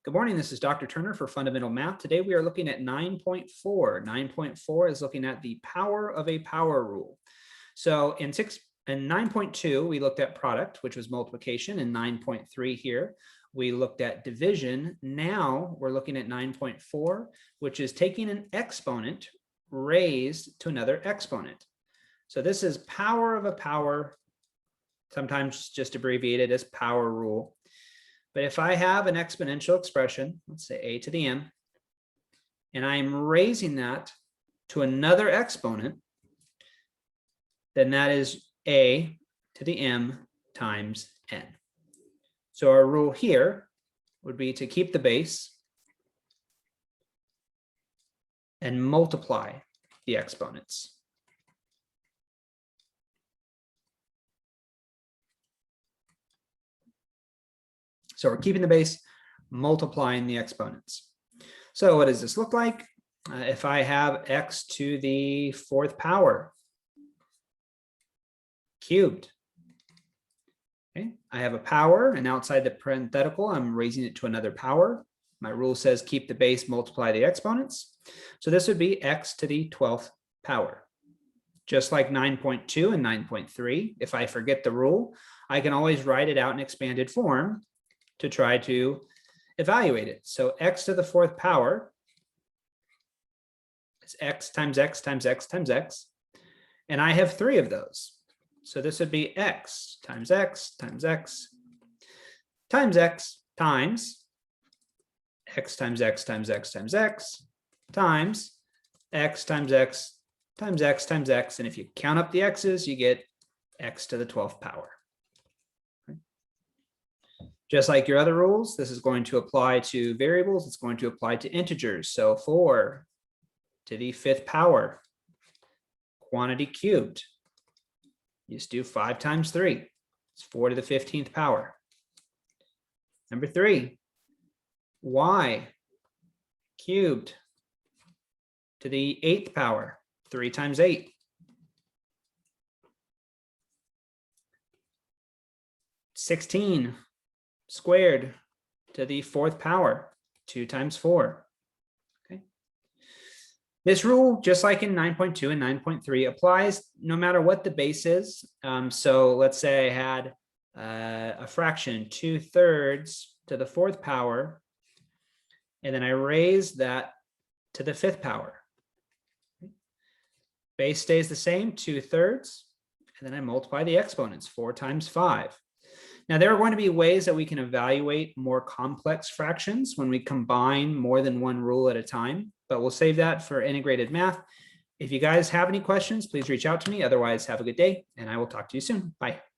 Good morning, this is Dr. Turner for Fundamental Math. Today we are looking at 9.4. 9.4 is looking at the power of a power rule. So in 9.2, we looked at product, which was multiplication, and 9.3 here, we looked at division. Now we're looking at 9.4, which is taking an exponent raised to another exponent. So this is power of a power, sometimes just abbreviated as power rule. But if I have an exponential expression, let's say a to the m, and I'm raising that to another exponent, then that is a to the m times n. So our rule here would be to keep the base and multiply the exponents. So we're keeping the base, multiplying the exponents. So what does this look like? If I have x to the fourth power cubed, okay, I have a power, and outside the parenthetical, I'm raising it to another power. My rule says keep the base, multiply the exponents. So this would be x to the 12th power. Just like 9.2 and 9.3, if I forget the rule, I can always write it out in expanded form to try to evaluate it. So x to the fourth power is x times x times x times x. And I have three of those. So this would be x times x times x times x times x times x times x times x times x times x times x times x. And if you count up the x's, you get x to the 12th power. Just like your other rules, this is going to apply to variables. It's going to apply to integers. So 4 to the 5th power, quantity cubed. You just do 5 times 3. It's 4 to the 15th power. Number 3, y cubed to the 8th power, 3 times 8. 16 squared to the 4th power, 2 times 4. Okay. This rule, just like in 9.2 and 9.3, applies no matter what the base is. So let's say I had a fraction 2/3 to the 4th power, and then I raised that to the 5th power. Base stays the same, 2/3, and then I multiply the exponents, 4 times 5. Now, there are going to be ways that we can evaluate more complex fractions when we combine more than one rule at a time, but we'll save that for integrated math. If you guys have any questions, please reach out to me. Otherwise, have a good day, and I will talk to you soon. Bye.